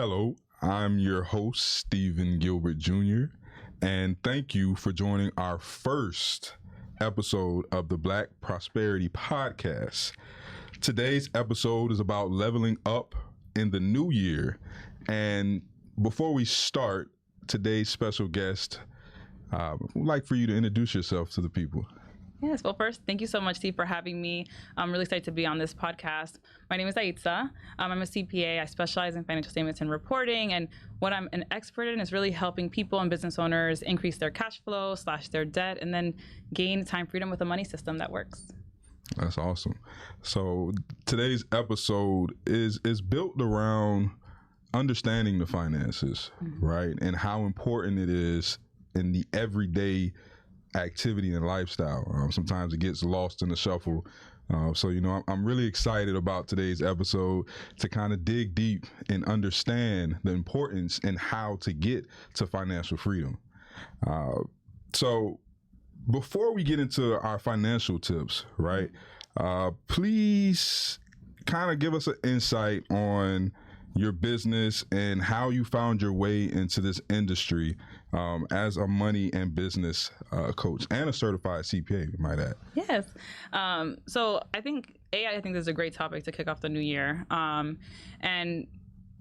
Hello, I'm your host, Stephen Gilbert Jr., and thank you for joining our first episode of the Black Prosperity Podcast. Today's episode is about leveling up in the new year. And before we start, today's special guest, I'd like for you to introduce yourself to the people. Yes, well, first, thank you so much, Steve, for having me. I'm really excited to be on this podcast. My name is Aitzarelys. I'm a CPA. I specialize in financial statements and reporting. And what I'm an expert in is really helping people and business owners increase their cash flow, slash their debt, and then gain time freedom with a money system that works. That's awesome. So today's episode is built around understanding the finances, right? And how important it is in the everyday activity and lifestyle. Sometimes it gets lost in the shuffle. So, I'm really excited about today's episode to kind of dig deep and understand the importance and how to get to financial freedom. So before we get into our financial tips, right, please kind of give us an insight on your business and how you found your way into this industry as a money and business coach and a certified CPA, might add. Yes. So I think this is a great topic to kick off the new year. And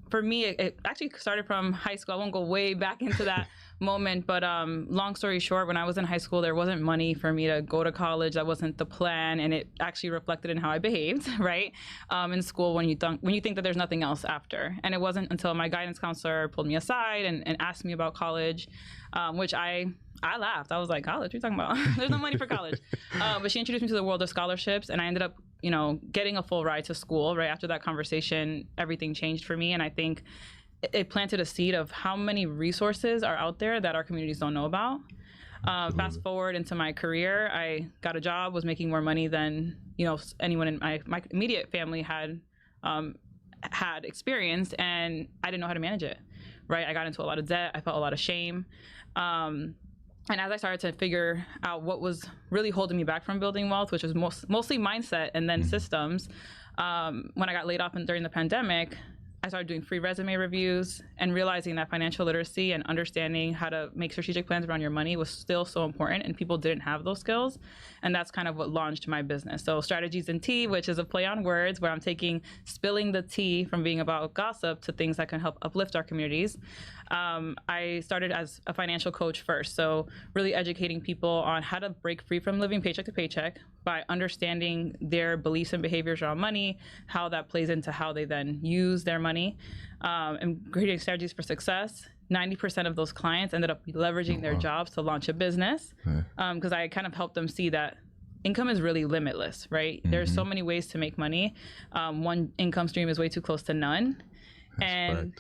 for me, it actually started from high school. I won't go way back into that moment, but long story short, when I was in high school, there wasn't money for me to go to college. That wasn't the plan, and it actually reflected in how I behaved, right? In school, when you think that there's nothing else after. And it wasn't until my guidance counselor pulled me aside and asked me about college, which I laughed. I was like, college? What are you talking about? There's no money for college. But she introduced me to the world of scholarships, and I ended up, getting a full ride to school. Right after that conversation, everything changed for me, and I think it planted a seed of how many resources are out there that our communities don't know about. Fast forward into my career, I got a job, was making more money than anyone in my immediate family had experienced, and I didn't know how to manage it. Right, I got into a lot of debt. I felt a lot of shame. And as I started to figure out what was really holding me back from building wealth, which was mostly mindset and then systems, when I got laid off during the pandemic, I started doing free resume reviews and realizing that financial literacy and understanding how to make strategic plans around your money was still so important, and people didn't have those skills. And that's kind of what launched my business. So Strategies and Tea, which is a play on words where I'm spilling the tea from being about gossip to things that can help uplift our communities. I started as a financial coach first. So really educating people on how to break free from living paycheck to paycheck by understanding their beliefs and behaviors around money, how that plays into how they then use their money, and creating strategies for success. 90% of those clients ended up leveraging their jobs to launch a business, because I kind of helped them see that income is really limitless, right? There's so many ways to make money. One income stream is way too close to none.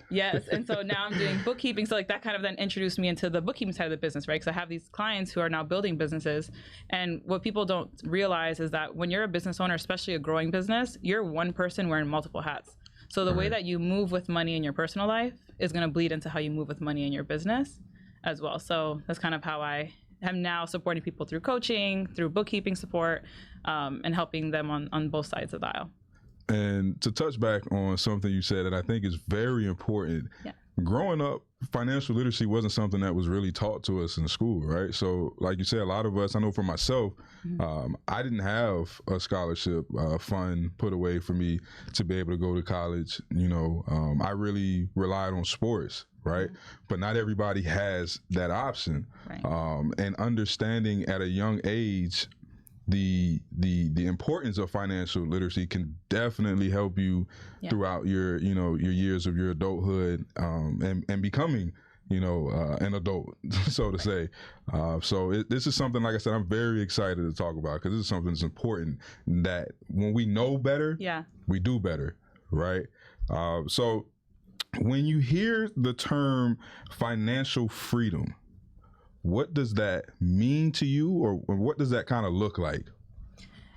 Yes, and so now I'm doing bookkeeping. So that kind of then introduced me into the bookkeeping side of the business, right? Because I have these clients who are now building businesses. And what people don't realize is that when you're a business owner, especially a growing business, you're one person wearing multiple hats. So the way that you move with money in your personal life is going to bleed into how you move with money in your business as well. So that's kind of how I am now supporting people through coaching, through bookkeeping support, and helping them on both sides of the aisle. And to touch back on something you said that I think is very important, growing up, financial literacy wasn't something that was really taught to us in school, right? So like you said, a lot of us, I know for myself, I didn't have a scholarship fund put away for me to be able to go to college. I really relied on sports, right? But not everybody has that option. Right. And understanding at a young age the importance of financial literacy can definitely help you throughout your years of your adulthood, and becoming an adult, so to say. This is something, like I said, I'm very excited to talk about, because this is something that's important, that when we know better, we do better, right? So when you hear the term financial freedom, what does that mean to you, or what does that kind of look like?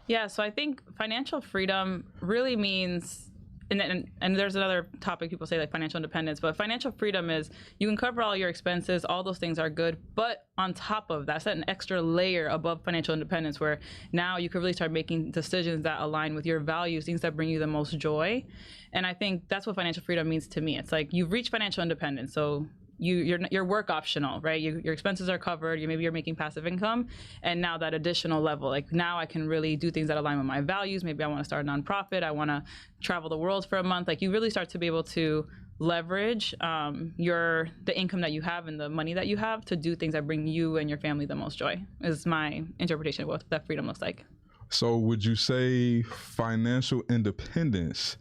Yeah, so I think financial freedom really means and there's another topic people say, like financial independence, but financial freedom is you can cover all your expenses, all those things are good, but on top of that, set an extra layer above financial independence where now you can really start making decisions that align with your values, things that bring you the most joy. And I think that's what financial freedom means to me. It's like you've reached financial independence, so you're work optional, right? Your expenses are covered. Maybe you're making passive income, and now that additional level, like now I can really do things that align with my values. Maybe I want to start a nonprofit. I want to travel the world for a month. Like you really start to be able to leverage the income that you have and the money that you have to do things that bring you and your family the most joy. Is my interpretation of what that freedom looks like. So would you say financial independence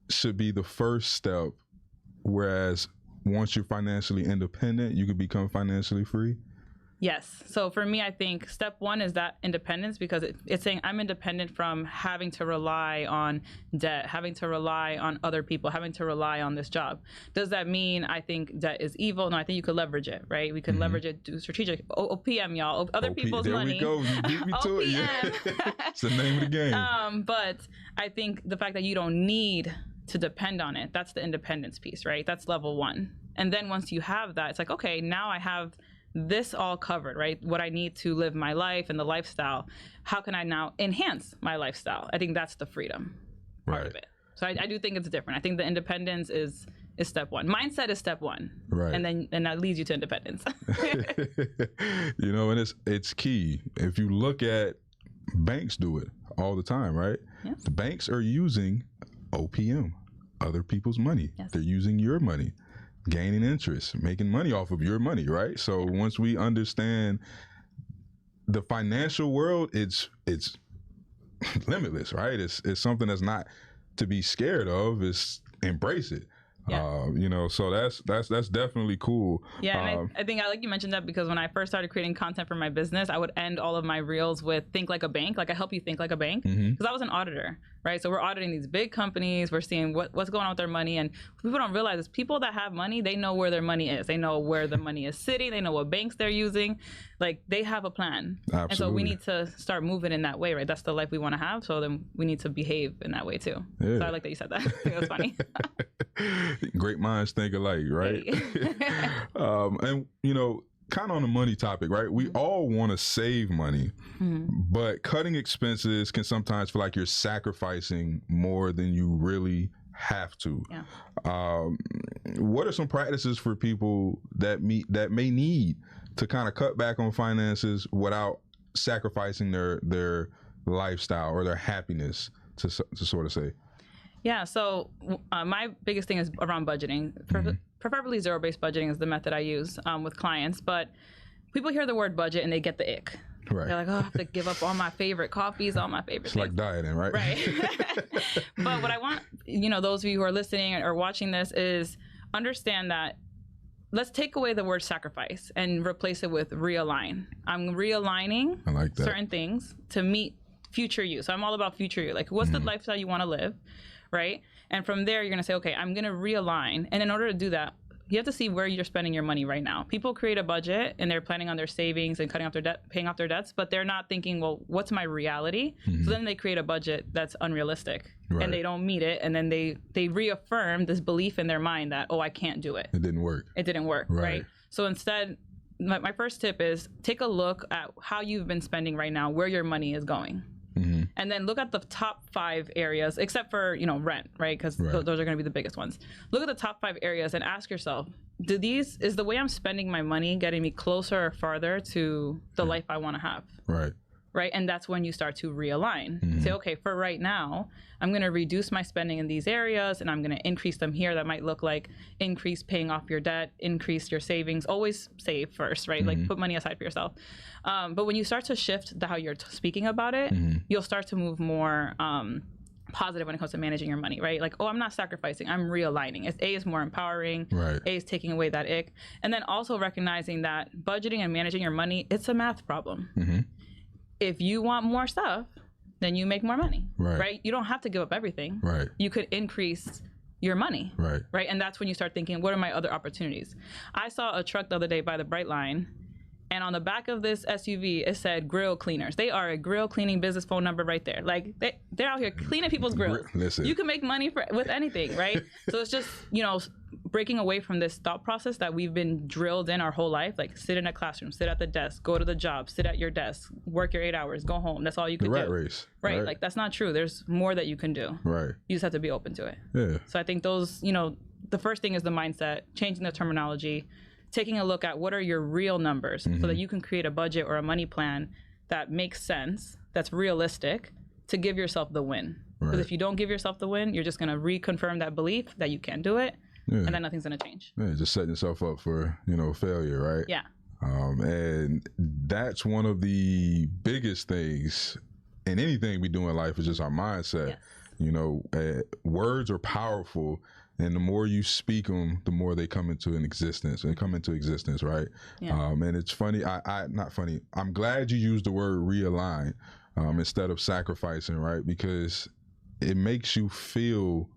should be the first step, whereas once you're financially independent, you could become financially free? Yes. So for me, I think step one is that independence, because it's saying I'm independent from having to rely on debt, having to rely on other people, having to rely on this job. Does that mean I think debt is evil? No, I think you could leverage it, right? We could leverage it to strategic OPM, y'all, other people's money. There we go. You beat me to it. Yeah. It's the name of the game. But I think the fact that you don't need to depend on it, that's the independence piece, right? That's level one. And then once you have that, it's like, okay, now I have this all covered, right? What I need to live my life and the lifestyle. How can I now enhance my lifestyle? I think that's the freedom part of it. So I do think it's different. I think the independence is step one. Mindset is step one. Right. And that leads you to independence. You know, and it's key. If you look at banks do it all the time, right? Yes. The banks are using OPM, other people's money. Yes. They're using your money, gaining interest, making money off of your money, right? So once we understand the financial world, it's limitless, right? It's something that's not to be scared of. It's embrace it. Yeah. You know, so that's definitely cool. Yeah, and I think I like you mentioned that because when I first started creating content for my business, I would end all of my reels with think like a bank. Like I help you think like a bank, because I was an auditor, right? So we're auditing these big companies. We're seeing what's going on with their money, and what people don't realize is people that have money, they know where their money is. They know where the money is sitting. They know what banks they're using. Like they have a plan. Absolutely. And so we need to start moving in that way, right? That's the life we want to have. So then we need to behave in that way too. Yeah. So I like that you said that. I think it was funny. Great minds think alike, right? And you know, kind of on the money topic, right? We all want to save money, but cutting expenses can sometimes feel like you're sacrificing more than you really have to. Yeah. What are some practices for people that may need to kind of cut back on finances without sacrificing their lifestyle or their happiness, to sort of say? Yeah, so my biggest thing is around budgeting. Preferably zero-based budgeting is the method I use with clients. But people hear the word budget and they get the ick. Right. They're like, oh, I have to give up all my favorite coffees, all my favorite things. Like dieting, right? Right. But what I want, you know, those of you who are listening or watching this is understand that let's take away the word sacrifice and replace it with realign. I'm realigning certain things to meet future you. So I'm all about future you. Like, what's the lifestyle you want to live? Right? And from there, you're going to say, okay, I'm going to realign. And in order to do that, you have to see where you're spending your money right now. People create a budget and they're planning on their savings and cutting off their debt, paying off their debts, but they're not thinking, well, what's my reality? So then they create a budget that's unrealistic and they don't meet it. And then they reaffirm this belief in their mind that, oh, I can't do it. It didn't work. It didn't work, right? So instead, my first tip is take a look at how you've been spending right now, where your money is going. And then look at the top 5 areas, except for, you know, rent, right? Because those are going to be the biggest ones. Look at the top 5 areas and ask yourself, is the way I'm spending my money getting me closer or farther to the life I want to have? Right? And that's when you start to realign. Say, okay, for right now, I'm going to reduce my spending in these areas and I'm going to increase them here. That might look like increase paying off your debt, increase your savings. Always save first, right? Like put money aside for yourself. But when you start to shift how you're speaking about it, you'll start to move more positive when it comes to managing your money, right? Like, oh, I'm not sacrificing, I'm realigning. A is more empowering. A is taking away that ick. And then also recognizing that budgeting and managing your money, it's a math problem. If you want more stuff, then you make more money, right? You don't have to give up everything. You could increase your money, right? And that's when you start thinking, what are my other opportunities? I saw a truck the other day by the Bright Line, And on the back of this SUV, it said grill cleaners. They are a grill cleaning business phone number right there. Like they're out here cleaning people's grills. Listen. You can make money with anything, right? So it's just, breaking away from this thought process that we've been drilled in our whole life. Like sit in a classroom, sit at the desk, go to the job, sit at your desk, work your 8 hours, go home. That's all you can do. The rat race. Right? Like that's not true. There's more that you can do. Right. You just have to be open to it. Yeah. So I think those, the first thing is the mindset, changing the terminology, taking a look at what are your real numbers so that you can create a budget or a money plan that makes sense, that's realistic to give yourself the win. Because if you don't give yourself the win, you're just going to reconfirm that belief that you can't do it, and then nothing's going to change. Yeah, just setting yourself up for, failure, right? Yeah. And that's one of the biggest things in anything we do in life is just our mindset. Yes. Words are powerful. And the more you speak them, the more they come into existence, right? Yeah. And it's funny, not funny, I'm glad you used the word realign instead of sacrificing, right? Because it makes you feel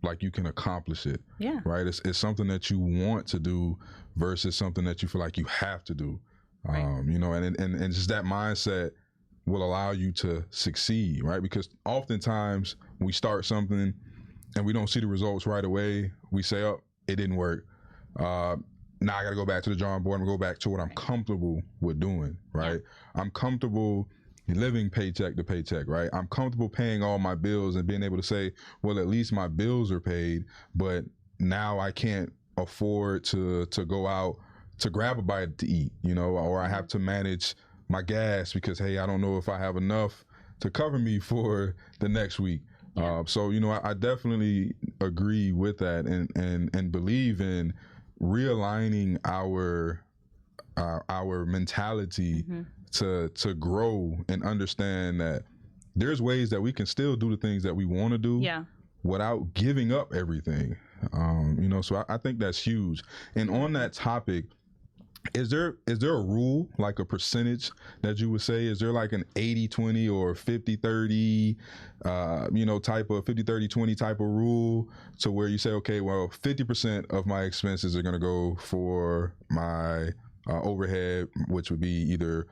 like you can accomplish it, right? It's something that you want to do versus something that you feel like you have to do, right. And just that mindset will allow you to succeed, right? Because oftentimes we start something and we don't see the results right away, we say, oh, it didn't work. Now I got to go back to the drawing board and go back to what I'm comfortable with doing, right? Yeah. I'm comfortable living paycheck to paycheck, right? I'm comfortable paying all my bills and being able to say, well, at least my bills are paid, but now I can't afford to go out to grab a bite to eat, or I have to manage my gas because, hey, I don't know if I have enough to cover me for the next week. Yeah. So, I definitely agree with that and believe in realigning our mentality to grow and understand that there's ways that we can still do the things that we want to do without giving up everything. So I think that's huge. And on that topic, is there a rule, like a percentage that you would say? Is there like an 80-20 or 50-30, type of 50-30-20 type of rule to where you say, okay, well, 50% of my expenses are going to go for my overhead, which would be either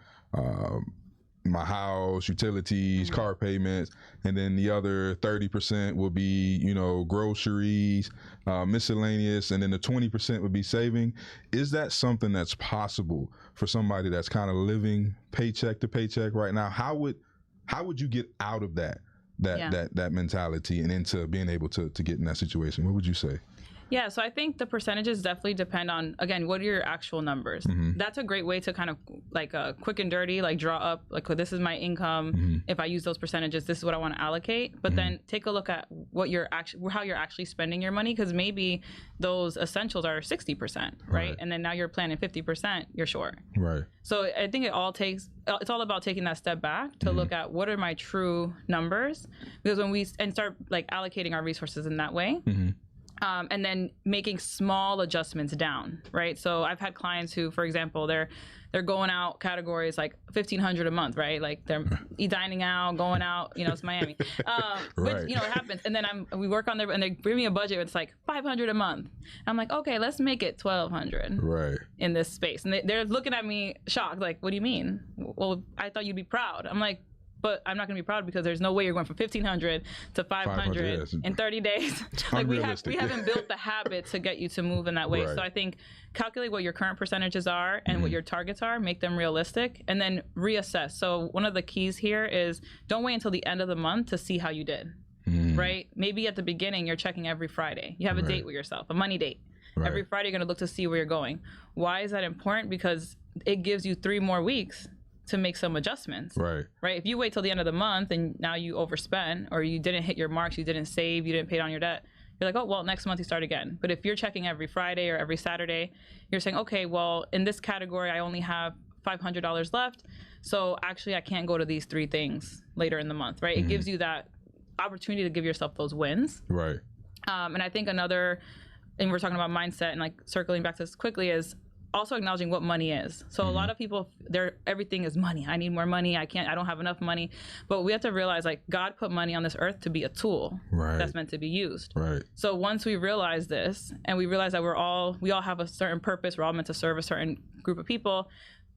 my house, utilities, car payments, and then the other 30% will be, groceries, miscellaneous, and then the 20% would be saving. Is that something that's possible for somebody that's kind of living paycheck to paycheck right now? How would you get out of that mentality and into being able to get in that situation? What would you say? Yeah, so I think the percentages definitely depend on, again, what are your actual numbers? That's a great way to kind of like quick and dirty, like draw up, like, well, this is my income. If I use those percentages, this is what I want to allocate. But then take a look at what how you're actually spending your money, because maybe those essentials are 60%, right? And then now you're planning 50%, you're short. Right. So I think it's all about taking that step back to look at what are my true numbers, because when we start like allocating our resources in that way, and then making small adjustments down, right? So I've had clients who, for example, they're going out categories like $1,500 a month, right? Like they're dining out, going out, it's Miami. Right. Which, it happens. And then we work on there and they bring me a budget. It's like $500 a month. I'm like, okay, let's make it $1,200 right. in this space. And they're looking at me shocked, like, what do you mean? Well, I thought you'd be proud. I'm like, but I'm not going to be proud because there's no way you're going from 1,500 to 500 in 30 days. Like we haven't built the habit to get you to move in that way. Right. So I think calculate what your current percentages are and what your targets are, make them realistic, and then reassess. So one of the keys here is don't wait until the end of the month to see how you did, right? Maybe at the beginning you're checking every Friday. You have a date with yourself, a money date. Right. Every Friday you're going to look to see where you're going. Why is that important? Because it gives you 3 more weeks to make some adjustments, right? If you wait till the end of the month and now you overspend or you didn't hit your marks, you didn't save, you didn't pay down your debt, you're like, oh, well, next month you start again. But if you're checking every Friday or every Saturday, you're saying, okay, well, in this category, I only have $500 left. So actually I can't go to these 3 things later in the month, right? It gives you that opportunity to give yourself those wins. Right. And I think and we're talking about mindset and like circling back to this quickly is also acknowledging what money is. So a lot of people, everything is money. I need more money. I don't have enough money. But we have to realize like God put money on this earth to be a tool that's meant to be used. Right. So once we realize this and we realize that we all have a certain purpose, we're all meant to serve a certain group of people,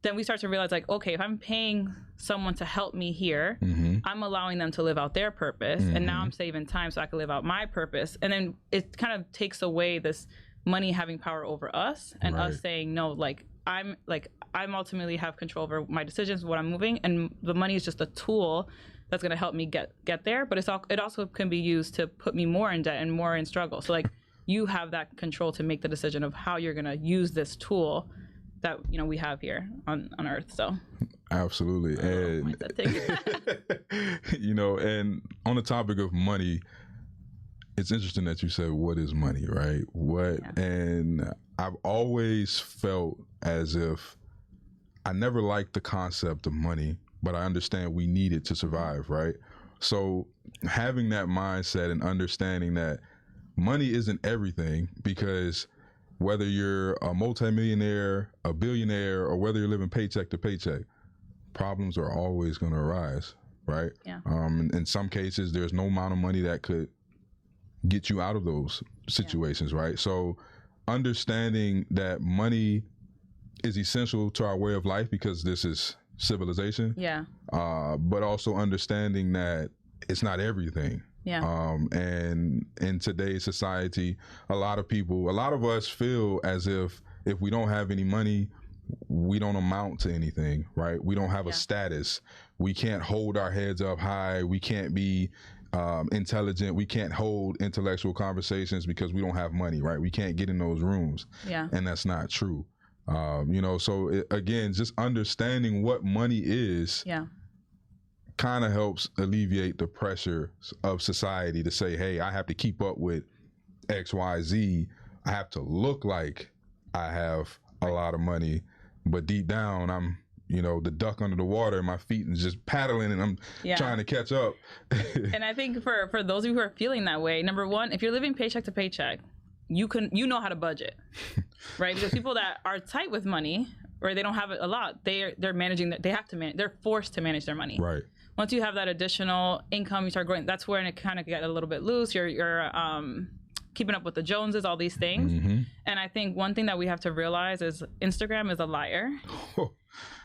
then we start to realize like, okay, if I'm paying someone to help me here, I'm allowing them to live out their purpose. And now I'm saving time so I can live out my purpose. And then it kind of takes away this money having power over us and us saying, no, like I'm ultimately have control over my decisions, what I'm moving. And the money is just a tool that's going to help me get there. But it also can be used to put me more in debt and more in struggle. So like you have that control to make the decision of how you're going to use this tool that we have here on Earth. So absolutely. And and on the topic of money, it's interesting that you said, what is money, right? And I've always felt as if I never liked the concept of money, but I understand we need it to survive, right? So having that mindset and understanding that money isn't everything, because whether you're a multimillionaire, a billionaire, or whether you're living paycheck to paycheck, problems are always going to arise, right? Yeah. In some cases, there's no amount of money that could get you out of those situations, right? So understanding that money is essential to our way of life because this is civilization. Yeah. But also understanding that it's not everything. Yeah. And in today's society, a lot of us feel as if we don't have any money, we don't amount to anything, right? We don't have a status. We can't hold our heads up high. We can't be intelligent. We can't hold intellectual conversations because we don't have money, right? We can't get in those rooms. Yeah. And that's not true. So again, just understanding what money is. Yeah. Kind of helps alleviate the pressure of society to say, hey, I have to keep up with X, Y, Z. I have to look like I have a lot of money, but deep down, I'm, the duck under the water and my feet is just paddling and I'm trying to catch up. And I think for those of you who are feeling that way, number one, if you're living paycheck to paycheck, you know how to budget, right? Because people that are tight with money or they don't have it a lot, they're managing, they're forced to manage their money. Right. Once you have that additional income, you start growing. That's where it kind of get a little bit loose. You're keeping up with the Joneses, all these things. And I think one thing that we have to realize is Instagram is a liar.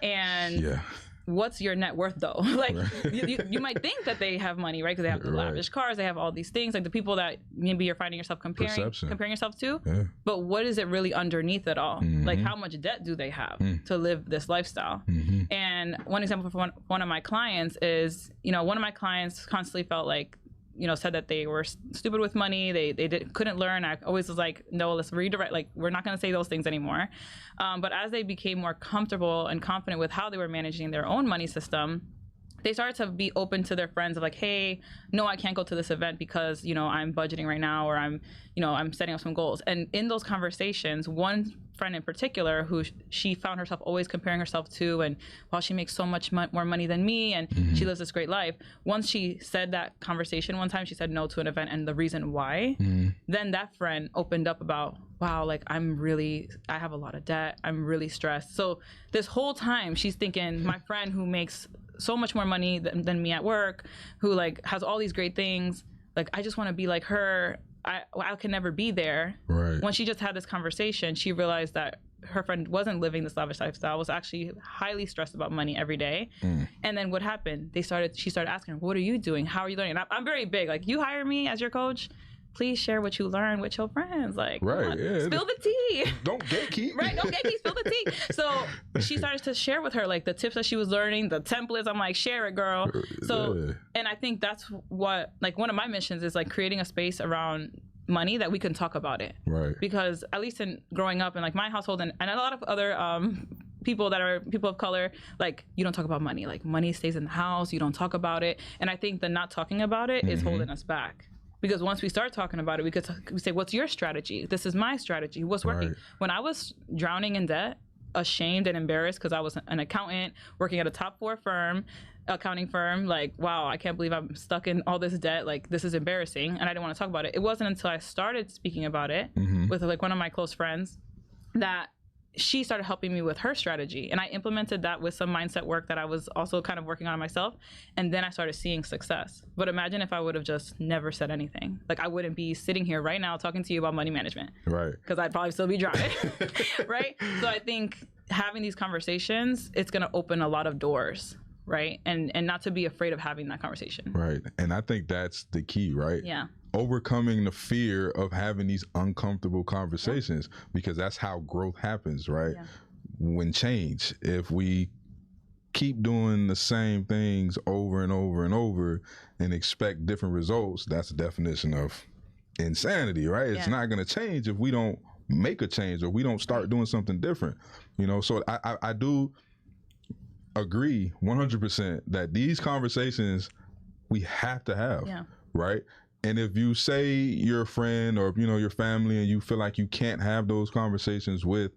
And what's your net worth though? Like you might think that they have money, right? Because they have the lavish cars, they have all these things, like the people that maybe you're finding yourself comparing yourself to. But what is it really underneath it all? Like how much debt do they have to live this lifestyle? And one example for one of my clients is, one of my clients constantly felt like, said that they were stupid with money. They couldn't learn. I always was like, no, let's redirect. Like, we're not going to say those things anymore. But as they became more comfortable and confident with how they were managing their own money system, they started to be open to their friends of like, hey, no, I can't go to this event because, I'm budgeting right now, or I'm setting up some goals. And in those conversations, one friend in particular who she found herself always comparing herself to, and while she makes so much more money than me and she lives this great life, once she said that conversation one time, she said no to an event and the reason why, then that friend opened up about, wow, like I have a lot of debt, I'm really stressed. So this whole time she's thinking, my friend who makes so much more money than me at work, who like has all these great things, like I just want to be like her, I can never be there. Right. When she just had this conversation, she realized that her friend wasn't living this lavish lifestyle, was actually highly stressed about money every day. And then what happened? She started asking her, what are you doing? How are you learning? And I'm very big, like, you hire me as your coach, please share what you learn with your friends. Like, spill the tea. Don't gatekeep. Right, don't gatekeep, spill the tea. So she started to share with her, like, the tips that she was learning, the templates. I'm like, share it, girl. So, and I think that's what, like, one of my missions is, like, creating a space around money that we can talk about it. Right. Because at least in growing up in, like, my household and a lot of other people that are people of color, like, you don't talk about money. Like, money stays in the house. You don't talk about it. And I think the not talking about it is holding us back. Because once we start talking about it, we say, what's your strategy? This is my strategy. What's working? Right. When I was drowning in debt, ashamed and embarrassed because I was an accountant working at a top 4 accounting firm, like, wow, I can't believe I'm stuck in all this debt. Like, this is embarrassing. And I didn't want to talk about it. It wasn't until I started speaking about it with, like, one of my close friends that she started helping me with her strategy. And I implemented that with some mindset work that I was also kind of working on myself. And then I started seeing success. But imagine if I would have just never said anything. Like, I wouldn't be sitting here right now talking to you about money management. Right. Because I'd probably still be drowning. Right? So I think having these conversations, it's going to open a lot of doors, right? And not to be afraid of having that conversation. Right. And I think that's the key, right? Yeah. Overcoming the fear of having these uncomfortable conversations, because that's how growth happens, right? Yeah. When change, if we keep doing the same things over and over and over and expect different results, that's the definition of insanity, right? It's not going to change if we don't make a change or we don't start doing something different, you know? So I do agree 100% that these conversations we have to have, right? And if you say you're a friend or, you know, your family and you feel like you can't have those conversations with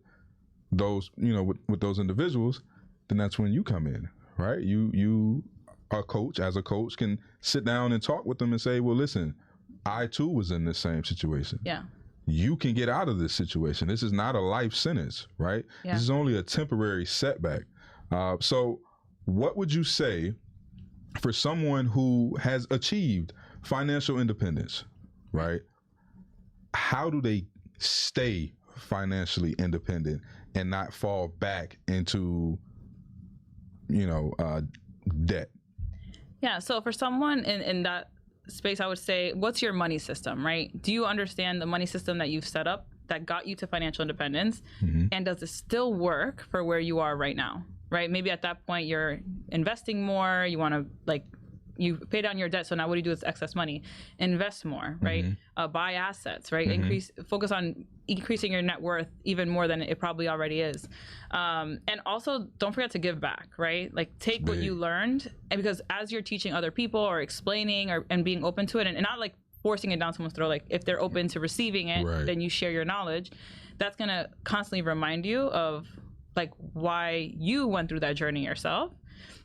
those, you know, with those individuals, then that's when you come in, right? You a coach, as a coach, can sit down and talk with them and say, well, listen, I too was in this same situation. Yeah. You can get out of this situation. This is not a life sentence, right? Yeah. This is only a temporary setback. So what would you say for someone who has achieved financial independence, right? How do they stay financially independent and not fall back into, you know, debt? Yeah. So for someone in that space, I would say, what's your money system, right? Do you understand the money system that you've set up that got you to financial independence? Mm-hmm. And does it still work for where you are right now, right? Maybe at that point you're investing more, you want to, like, you pay down your debt, so now what do you do with excess money? Invest more, right? Mm-hmm. Buy assets, right? Mm-hmm. Focus on increasing your net worth even more than it probably already is. And also, don't forget to give back, right? Like, take what you learned, and because as you're teaching other people or explaining and being open to it, and not like forcing it down someone's throat, like if they're open to receiving it, then you share your knowledge. That's gonna constantly remind you of like why you went through that journey yourself.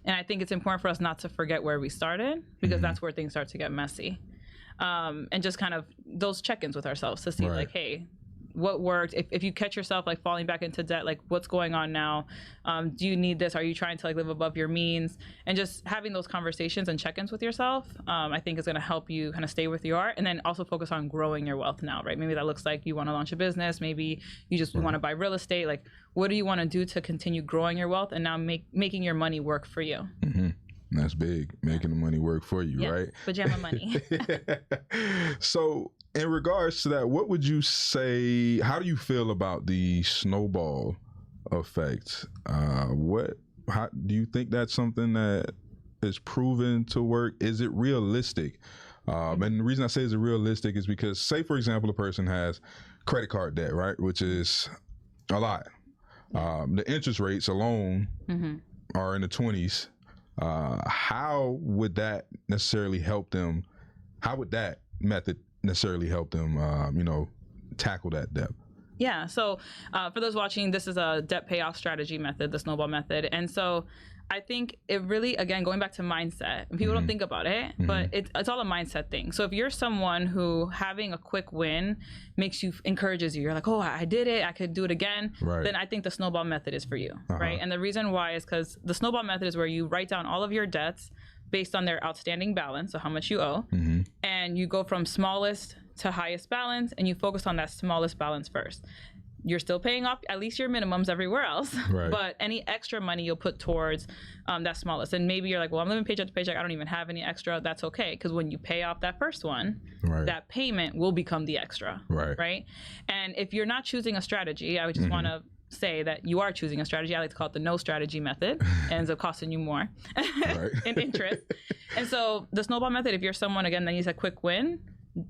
And I think it's important for us not to forget where we started, because that's where things start to get messy. And just kind of those check-ins with ourselves to see like, hey, what worked? If you catch yourself like falling back into debt, like what's going on now? Do you need this? Are you trying to like live above your means? And just having those conversations and check-ins with yourself, I think is going to help you kind of stay where you are, and then also focus on growing your wealth now, right? Maybe that looks like you want to launch a business. Maybe you just want to buy real estate. Like, what do you want to do to continue growing your wealth and now making your money work for you? Mm-hmm. That's big, making the money work for you, right? Pajama money. So in regards to that, what would you say, how do you feel about the snowball effect? How do you think that's something that is proven to work? Is it realistic? And the reason I say is it realistic is because, say, for example, a person has credit card debt, right? Which is a lot. The interest rates alone are in the 20s. How would that necessarily help them? How would that method necessarily help them, tackle that debt? Yeah. So for those watching, this is a debt payoff strategy method, the snowball method. And so I think it really, again, going back to mindset, and people don't think about it, but it's all a mindset thing. So if you're someone who having a quick win encourages you, you're like, oh, I did it, I could do it again, then I think the snowball method is for you, right? And the reason why is because the snowball method is where you write down all of your debts based on their outstanding balance, so how much you owe, and you go from smallest to highest balance, and you focus on that smallest balance first. You're still paying off at least your minimums everywhere else, but any extra money you'll put towards that smallest. And maybe you're like, well, I'm living paycheck to paycheck, I don't even have any extra. That's okay, because when you pay off that first one, that payment will become the extra, right? And if you're not choosing a strategy, I would just want to say that you are choosing a strategy. I like to call it the no strategy method. It ends up costing you more in interest. And so the snowball method, if you're someone, again, that needs a quick win,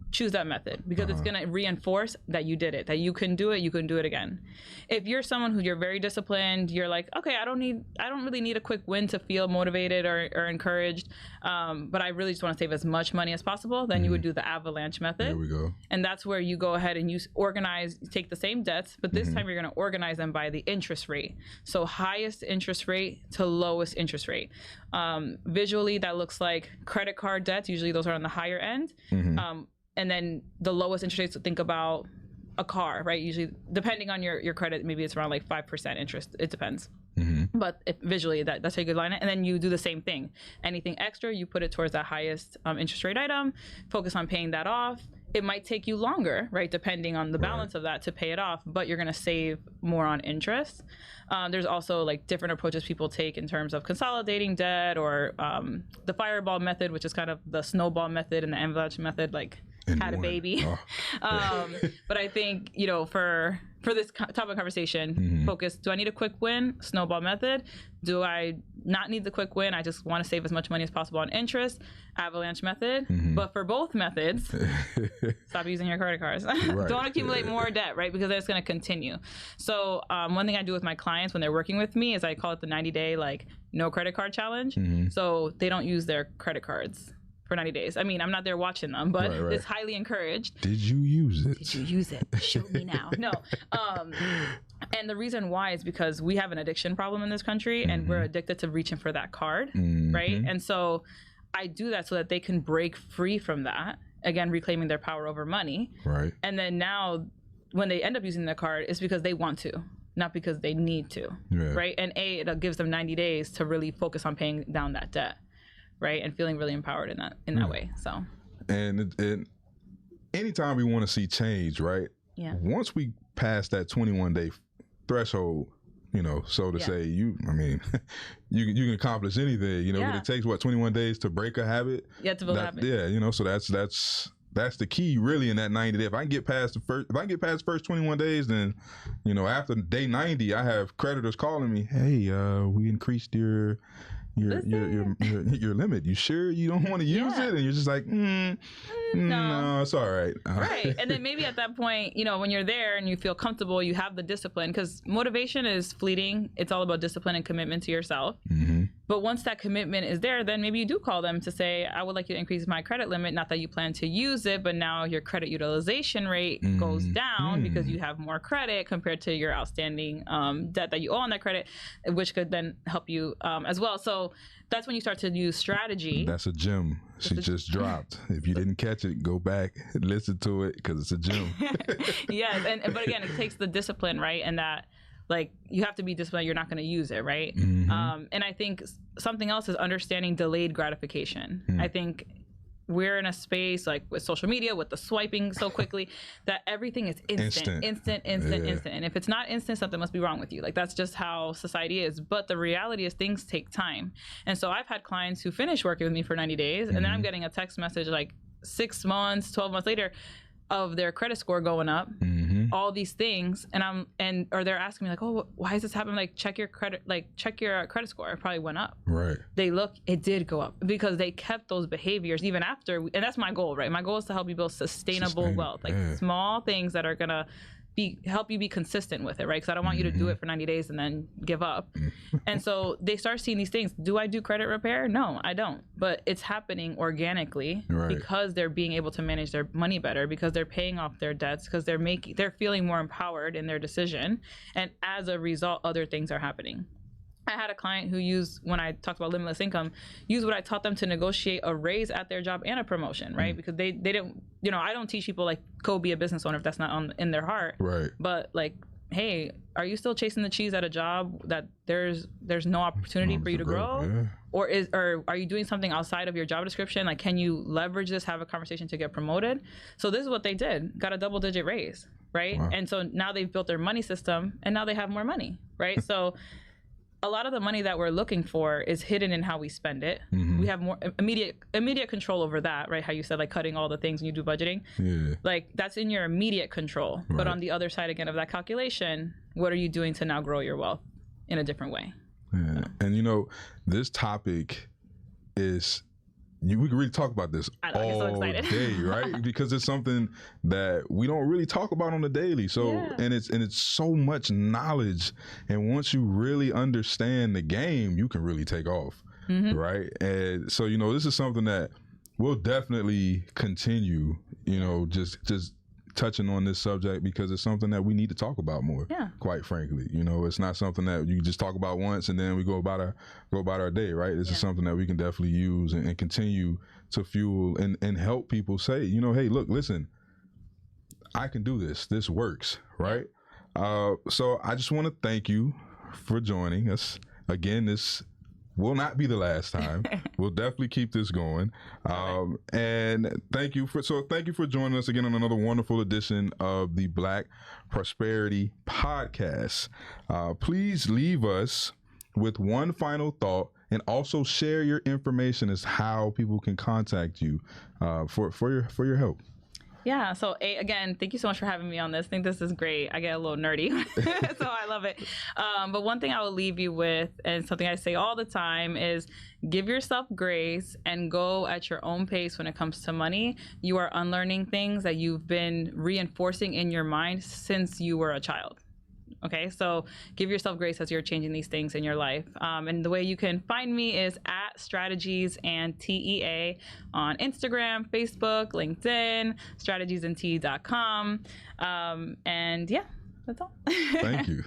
choose that method, because it's going to reinforce that you did it, that you can do it, you can do it again. If you're someone who you're very disciplined, you're like, okay, I don't really need a quick win to feel motivated or encouraged, but I really just want to save as much money as possible, then you would do the avalanche method. There we go. And that's where you go ahead and you take the same debts, but this time you're going to organize them by the interest rate. So highest interest rate to lowest interest rate. Visually, that looks like credit card debts. Usually those are on the higher end. And then the lowest interest rates, think about a car, right? Usually, depending on your credit, maybe it's around like 5% interest. It depends. But visually, that's a good line. And then you do the same thing. Anything extra, you put it towards that highest interest rate item, focus on paying that off. it might take you longer, right, depending on the balance of that to pay it off, but you're going to save more on interest. There's also like different approaches people take in terms of consolidating debt, or the fireball method, which is kind of the snowball method, and the avalanche method, like had a baby. But I think, you know, for this topic of conversation, focus, do I need a quick win? Snowball method. Do I not need the quick win? I just want to save as much money as possible on interest. Avalanche method. But for both methods, stop using your credit cards. Don't accumulate more debt, right? Because that's going to continue. So one thing I do with my clients when they're working with me is I call it the 90-day like no credit card challenge. So they don't use their credit cards for 90 days. I mean, I'm not there watching them, but it's highly encouraged. Did you use it? Did you use it? Show me now. No. And the reason why is because we have an addiction problem in this country, and we're addicted to reaching for that card, right? And so I do that so that they can break free from that, again, reclaiming their power over money. Right. And then now when they end up using the card, it's because they want to, not because they need to, right? And it gives them 90 days to really focus on paying down that debt. Right, and feeling really empowered in that way. So, and anytime we want to see change, right? Yeah. Once we pass that 21-day threshold, you know, so to say, you can accomplish anything. You know, but it takes 21 days to break a habit. Yeah, to build a habit. Yeah, you know, so that's the key really in that 90 days. If I can get past the first 21 days, then, you know, after day 90, I have creditors calling me, hey, we increased your limit. You sure you don't want to use it? And you're just like, no, it's all right. Right. And then maybe at that point, you know, when you're there and you feel comfortable, you have the discipline, because motivation is fleeting. It's all about discipline and commitment to yourself. But once that commitment is there, then maybe you do call them to say, I would like you to increase my credit limit. Not that you plan to use it, but now your credit utilization rate goes down because you have more credit compared to your outstanding debt that you owe on that credit, which could then help you as well. So that's when you start to use strategy. That's a gem she just dropped. If you didn't catch it, go back and listen to it, because it's a gem. Yes, but again, it takes the discipline, right? And that, like, you have to be disciplined. You're not going to use it, right? And I think something else is understanding delayed gratification. I think we're in a space, like with social media, with the swiping so quickly, that everything is instant. And if it's not instant, something must be wrong with you. Like, that's just how society is. But the reality is things take time. And so I've had clients who finish working with me for 90 days, and then I'm getting a text message like 6 months, 12 months later of their credit score going up, all these things, or they're asking me like, oh, why is this happening? Like, check your credit score. It probably went up. Right. They look, it did go up, because they kept those behaviors even after, and that's my goal, right? My goal is to help you build sustainable wealth, like small things that are gonna help you be consistent with it, right? Because I don't want you to do it for 90 days and then give up. And so they start seeing these things. Do I do credit repair? No, I don't. But it's happening organically, because they're being able to manage their money better, because they're paying off their debts, because they're feeling more empowered in their decision. And as a result, other things are happening. I had a client who used, when I talked about limitless income, used what I taught them to negotiate a raise at their job and a promotion, right? Because they didn't, you know, I don't teach people like, go be a business owner if that's not in their heart. Right. But like, hey, are you still chasing the cheese at a job that there's no opportunity for you to grow? Yeah. Or are you doing something outside of your job description? Like, can you leverage this, have a conversation to get promoted? So this is what they did, got a double-digit raise, right? Wow. And so now they've built their money system, and now they have more money, right? So a lot of the money that we're looking for is hidden in how we spend it. We have more immediate control over that, right? How you said, like, cutting all the things when you do budgeting. Yeah. Like, that's in your immediate control. Right. But on the other side, again, of that calculation, what are you doing to now grow your wealth in a different way? Yeah. So. And, you know, this topic is, we can really talk about this all day, right? Because it's something that we don't really talk about on the daily. So, and it's so much knowledge. And once you really understand the game, you can really take off, right? And so, you know, this is something that we'll definitely continue, you know, just touching on this subject, because it's something that we need to talk about more, quite frankly. You know, it's not something that you just talk about once and then we go about our day, right? This is something that we can definitely use and continue to fuel and help people say, you know, hey, look, listen, I can do this. This works, right? So I just want to thank you for joining us again this will not be the last time. We'll definitely keep this going. And thank you for joining us again on another wonderful edition of the Black Prosperity Podcast. Please leave us with one final thought, and also share your information as how people can contact you for your help. Yeah. So again, thank you so much for having me on this. I think this is great. I get a little nerdy, so I love it. But one thing I will leave you with, and something I say all the time, is give yourself grace and go at your own pace when it comes to money. You are unlearning things that you've been reinforcing in your mind since you were a child. Okay, so give yourself grace as you're changing these things in your life. And the way you can find me is at Strategies and TEA on Instagram, Facebook, LinkedIn, strategiesandte.com. And yeah, that's all. Thank you.